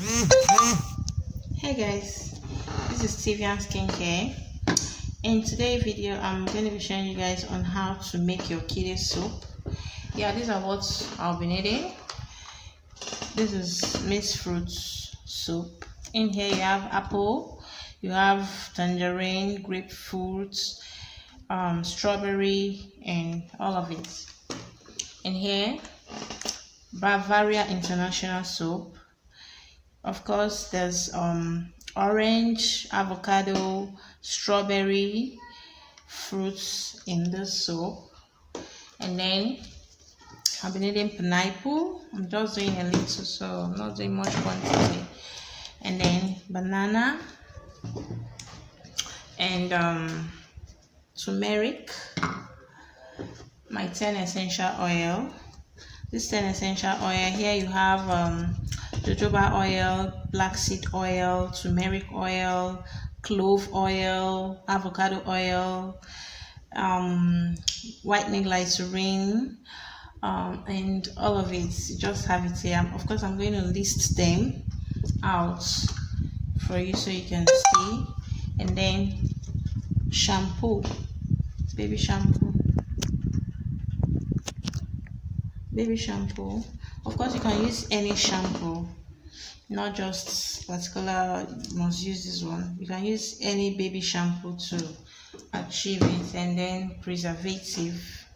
Hey guys, this is Stevian Skincare. In today's video, I'm going to be showing you guys on how to make your Kiddies soup. Yeah, these are what I'll be needing. This is mixed fruits soup. In here you have apple, you have tangerine, grapefruit, strawberry, and all of it. In here, Bavaria International soap. Of course, there's orange, avocado, strawberry fruits in this soap. And then I'll be needing pineapple. I'm just doing a little, so I'm not doing much quantity. And then banana and turmeric, my 10 essential oil. This 10 essential oil, here you have jojoba oil, black seed oil, turmeric oil, clove oil, avocado oil, whitening glycerin, and all of it. You just have it here. Of course, I'm going to list them out for you so you can see. And then shampoo, baby shampoo. Of course, you can use any shampoo, not just particular must use this one. You can use any baby shampoo to achieve it. And then preservative,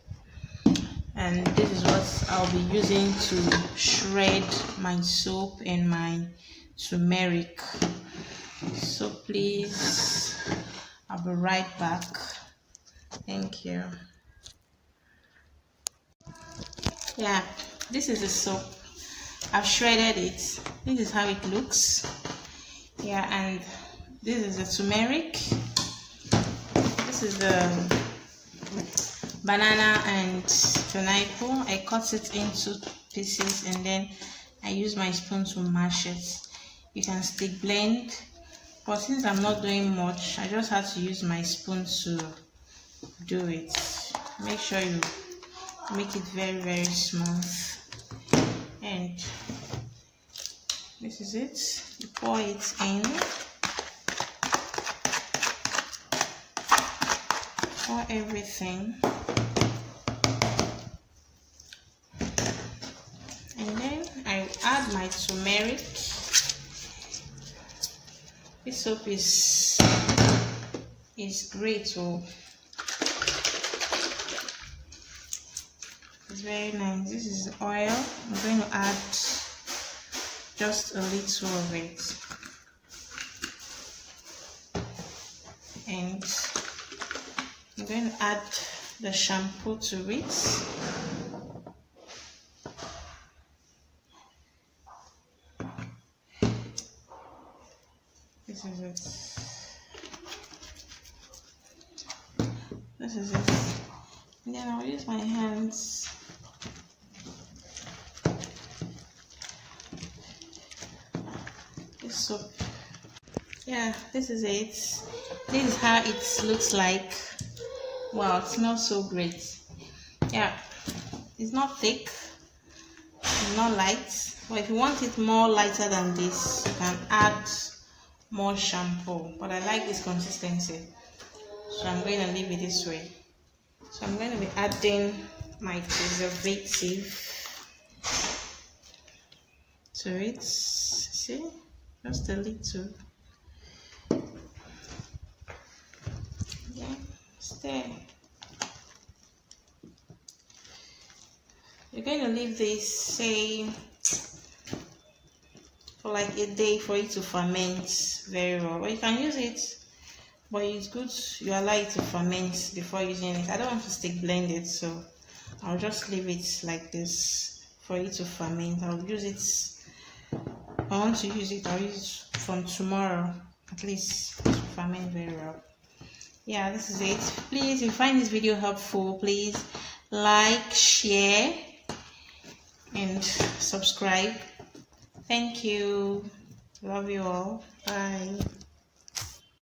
and this is what I'll be using to shred my soap and my turmeric. So please, I'll be right back. Thank you. Yeah, this is the soap. I've shredded it. This is how it looks. Yeah, and this is the turmeric. This is the banana and pineapple. I cut it into pieces and then I use my spoon to mash it. You can stick blend, but since I'm not doing much, I just have to use my spoon to do it. Make sure you make it very smooth. And this is it. You pour it in. Pour everything. And then I add my turmeric. This soap is great. Oh, it's very nice. This is oil. I'm going to add just a little of it, and I'm going to add the shampoo to it. This is it. This is it. And then I'll use my hands. This soap. Yeah, this is it. This is how it looks like. Wow, it smells so great. Yeah, it's not thick, it's not light, but if you want it more lighter than this, you can add more shampoo, but I like this consistency, so I'm going to leave it this way. So I'm going to be adding my preservative to it. See, just a little. Yeah, stir. You're going to leave this, say, for like a day for it to ferment very well. But you can use it, but it's good you allow it to ferment before using it. I don't want to stick blend it, so I'll just leave it like this for it to ferment. I'll use it. If I want to use it, I'll use it from tomorrow at least to ferment very well. Yeah, this is it. Please, if you find this video helpful, please like, share, and subscribe. Thank you. Love you all. Bye.